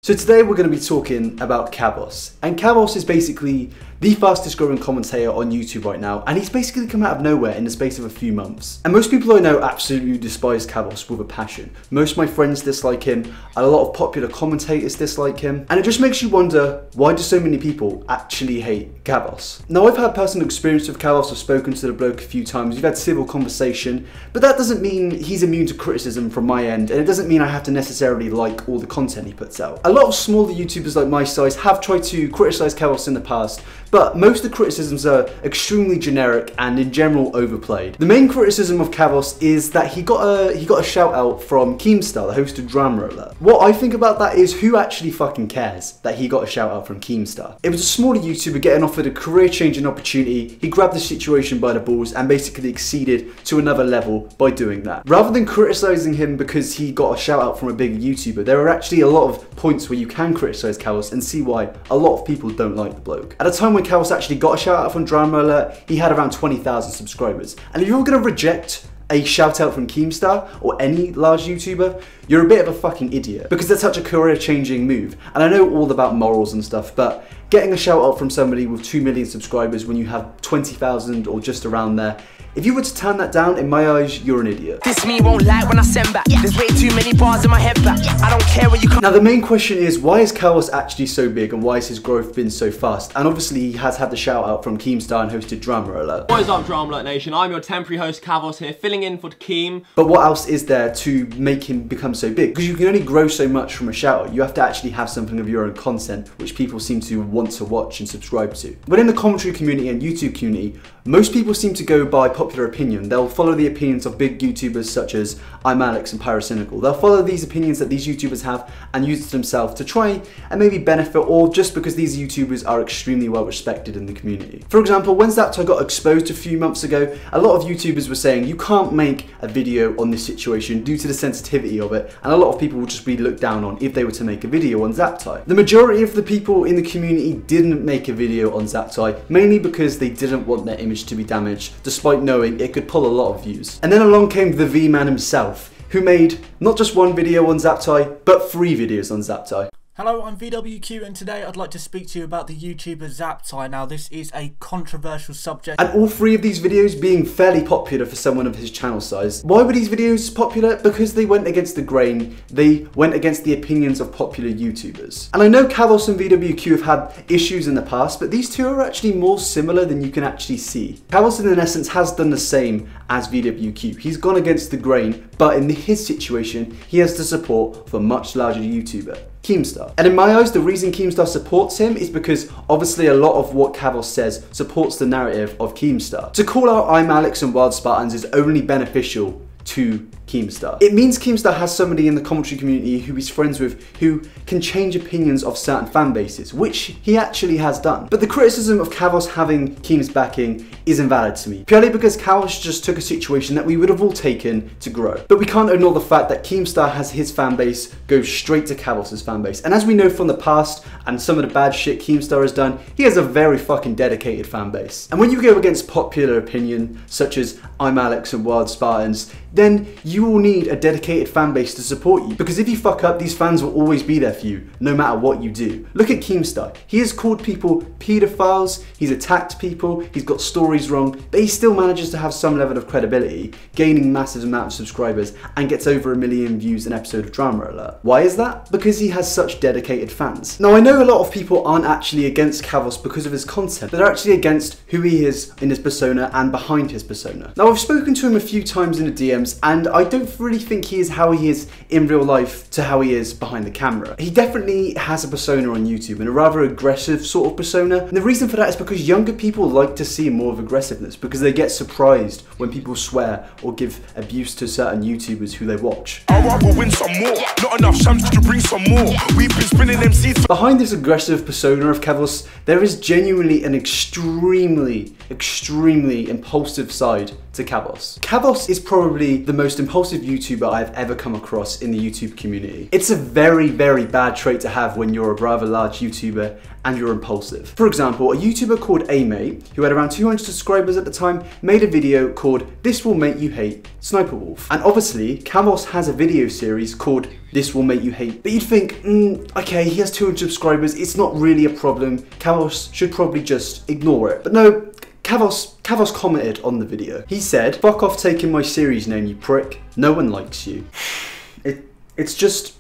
So today we're going to be talking about Kavos. And Kavos is basically the fastest growing commentator on YouTube right now, and he's basically come out of nowhere in the space of a few months. And most people I know absolutely despise Kavos with a passion. Most of my friends dislike him, and a lot of popular commentators dislike him, and it just makes you wonder, why do so many people actually hate Kavos? Now, I've had personal experience with Kavos. I've spoken to the bloke a few times, we've had civil conversation, but that doesn't mean he's immune to criticism from my end, and it doesn't mean I have to necessarily like all the content he puts out. A lot of smaller YouTubers like my size have tried to criticize Kavos in the past, but most of the criticisms are extremely generic and in general overplayed. The main criticism of Kavos is that he got a shout out from Keemstar, the host of Dramaalert. What I think about that is, who actually fucking cares that he got a shout out from Keemstar? It was a smaller YouTuber getting offered a career changing opportunity. He grabbed the situation by the balls and basically exceeded to another level by doing that. Rather than criticizing him because he got a shout out from a bigger YouTuber, there are actually a lot of points where you can criticize Kavos and see why a lot of people don't like the bloke. At a time when Kavos actually got a shout out from Dramaalert, he had around 20,000 subscribers. And if you're gonna reject a shout out from Keemstar or any large YouTuber, you're a bit of a fucking idiot, because that's such a career changing move. And I know all about morals and stuff, but getting a shout out from somebody with 2 million subscribers when you have 20,000 or just around there, if you were to turn that down, in my eyes, you're an idiot. This me won't lie when I send back. There's way too many bars in my head back. I don't care where you come. Now the main question is, why is Kavos actually so big and why has his growth been so fast? And obviously he has had the shout out from Keemstar and hosted Dramaalert. What is up, Dramaalert Nation? I'm your temporary host Kavos here, filling in for Keem. But what else is there to make him become so big? Because you can only grow so much from a shout out. You have to actually have something of your own content which people seem to want to watch and subscribe to. But in the commentary community and YouTube community, most people seem to go by popular opinion. They'll follow the opinions of big YouTubers such as imAllexx and Pyrocynical. They'll follow these opinions that these YouTubers have and use it themselves to try and maybe benefit, or just because these YouTubers are extremely well respected in the community. For example, when Zaptai got exposed a few months ago, a lot of YouTubers were saying you can't make a video on this situation due to the sensitivity of it, and a lot of people would just be looked down on if they were to make a video on Zaptai. The majority of the people in the community didn't make a video on Zaptai, mainly because they didn't want their image to be damaged, despite knowing it could pull a lot of views. And then along came the V-Man himself, who made not just one video on Zaptai, but 3 videos on Zaptai. Hello, I'm VWQ, and today I'd like to speak to you about the YouTuber Zaptai. Now, this is a controversial subject, and all 3 of these videos being fairly popular for someone of his channel size. Why were these videos popular? Because they went against the grain, they went against the opinions of popular YouTubers. And I know Kavos and VWQ have had issues in the past, but these two are actually more similar than you can actually see. Kavos in essence has done the same as VWQ. He's gone against the grain, but in his situation, he has the support of a much larger YouTuber, Keemstar. And in my eyes, the reason Keemstar supports him is because obviously a lot of what Kavos says supports the narrative of Keemstar. To call out imAllexx and Wildspartanz is only beneficial to Keemstar. It means Keemstar has somebody in the commentary community who he's friends with who can change opinions of certain fan bases, which he actually has done. But the criticism of Kavos having Keem's backing is invalid to me, purely because Kavos just took a situation that we would have all taken to grow. But we can't ignore the fact that Keemstar has his fan base go straight to Kavos' fan base. And as we know from the past and some of the bad shit Keemstar has done, he has a very fucking dedicated fan base. And when you go against popular opinion, such as imAllexx and Wildspartanz, then you will need a dedicated fan base to support you, because if you fuck up, these fans will always be there for you, no matter what you do. Look at Keemstar. He has called people pedophiles, he's attacked people, he's got stories wrong, but he still manages to have some level of credibility, gaining massive amount of subscribers, and gets over 1 million views an episode of Dramaalert. Why is that? Because he has such dedicated fans. Now, I know a lot of people aren't actually against Kavos because of his content, but they're actually against who he is in his persona and behind his persona. Now, I've spoken to him a few times in the DMs, and I don't really think he is how he is in real life to how he is behind the camera. He definitely has a persona on YouTube, and a rather aggressive sort of persona. And the reason for that is because younger people like to see more of aggressiveness, because they get surprised when people swear or give abuse to certain YouTubers who they watch. I'd rather win some more, not enough shams to bring some more. We've been spinning them seats. Behind this aggressive persona of Kavos, there is genuinely an extremely impulsive side to Kavos. Kavos is probably the most impulsive YouTuber I've ever come across in the YouTube community. It's a very, very bad trait to have when you're a rather large YouTuber and you're impulsive. For example, a YouTuber called imAllexx, who had around 200 subscribers at the time, made a video called "This Will Make You Hate Sniper Wolf." And obviously, Kavos has a video series called "This Will Make You Hate." But you'd think, okay, he has 200 subscribers, it's not really a problem. Kavos should probably just ignore it. But no, Kavos commented on the video. He said, "Fuck off taking my series name, you prick. No one likes you." It's just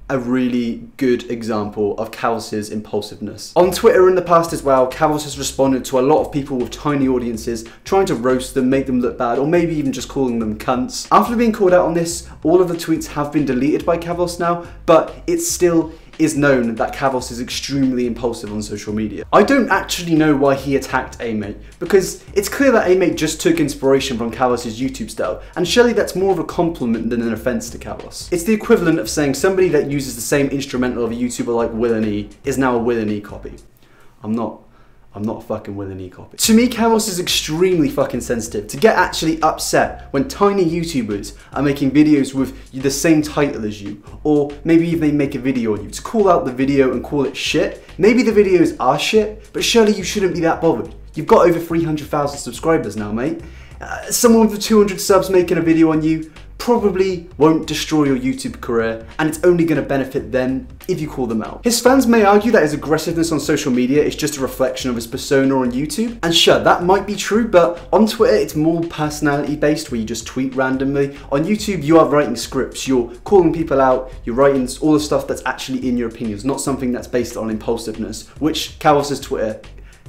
a really good example of Kavos' impulsiveness. On Twitter in the past as well, Kavos has responded to a lot of people with tiny audiences, trying to roast them, make them look bad, or maybe even just calling them cunts. After being called out on this, all of the tweets have been deleted by Kavos now, but it still is known that Kavos is extremely impulsive on social media. I don't actually know why he attacked imAllexx, because it's clear that imAllexx just took inspiration from Kavos' YouTube style, and surely that's more of a compliment than an offense to Kavos. It's the equivalent of saying somebody that uses the same instrumental of a YouTuber like Will and E is now a Will and E copy. I'm not a fucking Will and E copy. To me, Kavos is extremely fucking sensitive. To get actually upset when tiny YouTubers are making videos with the same title as you, or maybe even they make a video on you, to call out the video and call it shit. Maybe the videos are shit, but surely you shouldn't be that bothered. You've got over 300,000 subscribers now, mate. Someone with 200 subs making a video on you probably won't destroy your YouTube career, and it's only going to benefit them if you call them out. His fans may argue that his aggressiveness on social media is just a reflection of his persona on YouTube, and sure, that might be true, but on Twitter it's more personality based, where you just tweet randomly. On YouTube you are writing scripts, you're calling people out, you're writing all the stuff that's actually in your opinions, not something that's based on impulsiveness, which Kavos' Twitter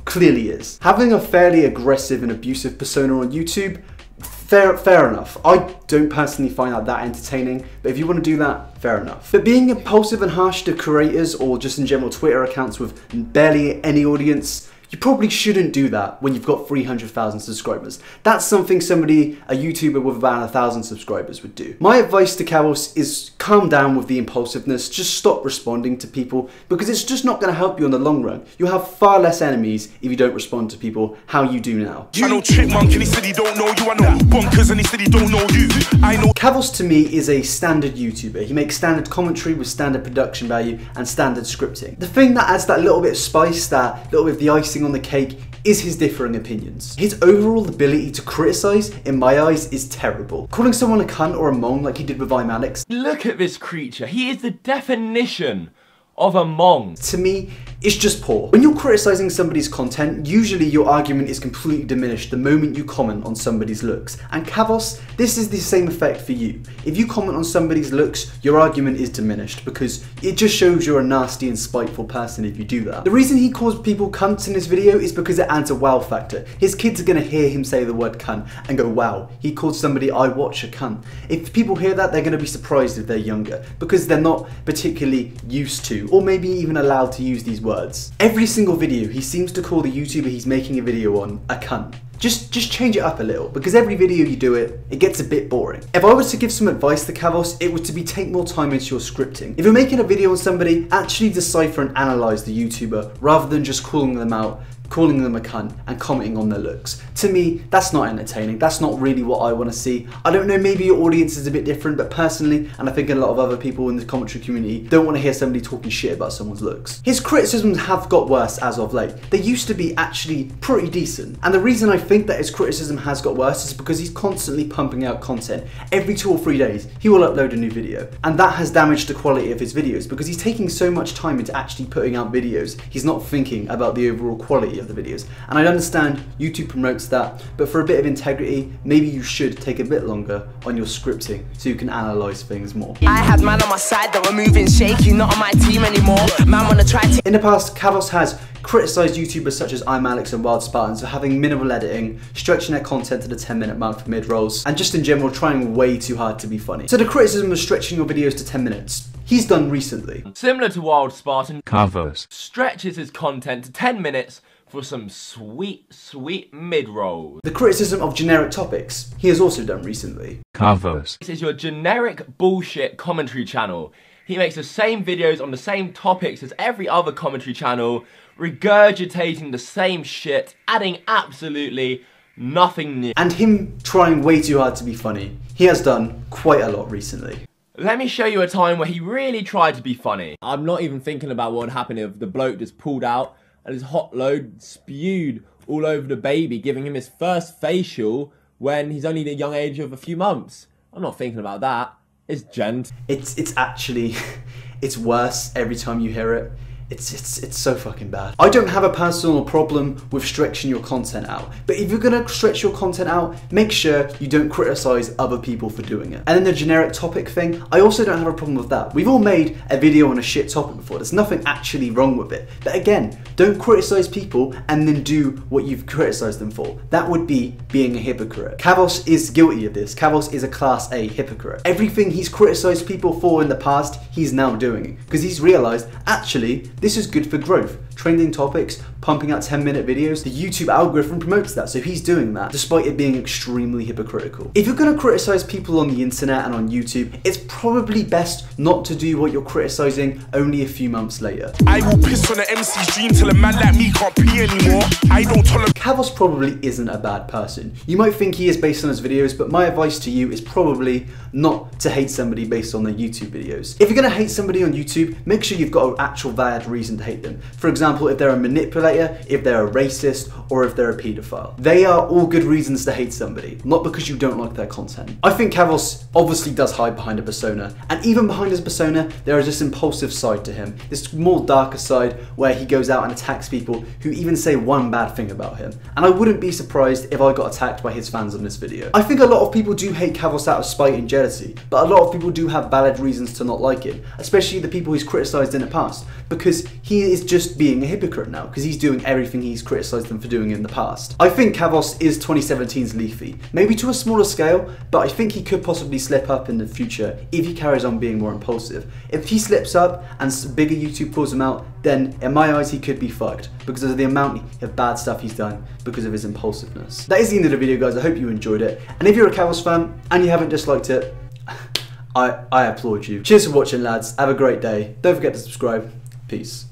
clearly is. Having a fairly aggressive and abusive persona on YouTube, fair enough. I don't personally find that entertaining, but if you want to do that, fair enough. But being impulsive and harsh to creators, or just in general Twitter accounts with barely any audience, you probably shouldn't do that when you've got 300,000 subscribers. That's something a YouTuber with about 1,000 subscribers would do. My advice to Kavos is calm down with the impulsiveness, just stop responding to people, because it's just not gonna help you in the long run. You'll have far less enemies if you don't respond to people how you do now. I know Chipmunk and he said he don't know you. I know Bonkers and he said he don't know you. I know. Kavos to me is a standard YouTuber. He makes standard commentary with standard production value and standard scripting. The thing that adds that little bit of spice, that little bit of the icing on the cake, is his differing opinions. His overall ability to criticize, in my eyes, is terrible. Calling someone a cunt or a mong like he did with imAllexx. Look at this creature. He is the definition of a mong. To me, it's just poor. When you're criticizing somebody's content, usually your argument is completely diminished the moment you comment on somebody's looks. And Kavos, this is the same effect for you. If you comment on somebody's looks, your argument is diminished, because it just shows you're a nasty and spiteful person if you do that. The reason he calls people cunts in this video is because it adds a wow factor. His kids are gonna hear him say the word cunt and go, wow, he called somebody I watch a cunt. If people hear that, they're gonna be surprised if they're younger, because they're not particularly used to, or maybe even allowed to use these words. Every single video, he seems to call the YouTuber he's making a video on a cunt. Just change it up a little, because every video you do it gets a bit boring. If I was to give some advice to Kavos, it would be take more time into your scripting. If you're making a video on somebody, actually decipher and analyze the YouTuber, rather than just calling them out, calling them a cunt and commenting on their looks. To me, that's not entertaining. That's not really what I want to see. I don't know, maybe your audience is a bit different, but personally, and I think a lot of other people in the commentary community, don't want to hear somebody talking shit about someone's looks. His criticisms have got worse as of late. They used to be actually pretty decent. And the reason I think that his criticism has got worse is because he's constantly pumping out content. Every 2 or 3 days, he will upload a new video. And that has damaged the quality of his videos, because he's taking so much time into actually putting out videos, he's not thinking about the overall quality of the videos. And I understand YouTube promotes that, but for a bit of integrity, maybe you should take a bit longer on your scripting so you can analyze things more. I had man on my side that were moving shaky, not on my team anymore. Man wanna try to. In the past, Kavos has criticised YouTubers such as imAllexx and Wildspartanz for having minimal editing, stretching their content to the 10-minute mark for mid-rolls, and just in general trying way too hard to be funny. So the criticism of stretching your videos to 10 minutes, he's done recently. Similar to Wildspartanz, Kavos stretches his content to 10 minutes for some sweet mid-rolls. The criticism of generic topics, he has also done recently. Kavos This is your generic bullshit commentary channel. He makes the same videos on the same topics as every other commentary channel, regurgitating the same shit, adding absolutely nothing new. And him trying way too hard to be funny. He has done quite a lot recently. Let me show you a time where he really tried to be funny. I'm not even thinking about what would happen if the bloke just pulled out and his hot load spewed all over the baby, giving him his first facial when he's only the young age of a few months. I'm not thinking about that. It's gent. It's actually, it's worse every time you hear it. It's so fucking bad. I don't have a personal problem with stretching your content out, but if you're gonna stretch your content out, make sure you don't criticize other people for doing it. And then the generic topic thing, I also don't have a problem with that. We've all made a video on a shit topic before. There's nothing actually wrong with it. But again, don't criticize people and then do what you've criticized them for. That would be being a hypocrite. Kavos is guilty of this. Kavos is a class A hypocrite. Everything he's criticized people for in the past, he's now doing. Because he's realized, actually, this is good for growth. Trending topics, pumping out 10-minute videos, the YouTube algorithm promotes that, so he's doing that, despite it being extremely hypocritical. If you're gonna criticize people on the internet and on YouTube, it's probably best not to do what you're criticizing only a few months later. I will piss on the MC's dream till a man like me can't pee anymore. I don't tolerate. Kavos probably isn't a bad person. You might think he is based on his videos, but my advice to you is probably not to hate somebody based on their YouTube videos. If you're gonna hate somebody on YouTube, make sure you've got an actual valid reason to hate them. For example, if they're a manipulator, if they're a racist, or if they're a paedophile. They are all good reasons to hate somebody, not because you don't like their content. I think Kavos obviously does hide behind a persona, and even behind his persona, there is this impulsive side to him, this more darker side where he goes out and attacks people who even say one bad thing about him. And I wouldn't be surprised if I got attacked by his fans on this video. I think a lot of people do hate Kavos out of spite and jealousy, but a lot of people do have valid reasons to not like him, especially the people he's criticized in the past, because he is just being a hypocrite now, because he's doing everything he's criticized them for doing in the past. I think Kavos is 2017's Leafy, maybe to a smaller scale, but I think he could possibly slip up in the future if he carries on being more impulsive. If he slips up and bigger YouTube calls him out, then in my eyes he could be fucked because of the amount of bad stuff he's done because of his impulsiveness. That is the end of the video, guys. I hope you enjoyed it, and if you're a Kavos fan and you haven't disliked it, I applaud you. Cheers for watching, lads. Have a great day. Don't forget to subscribe. Peace.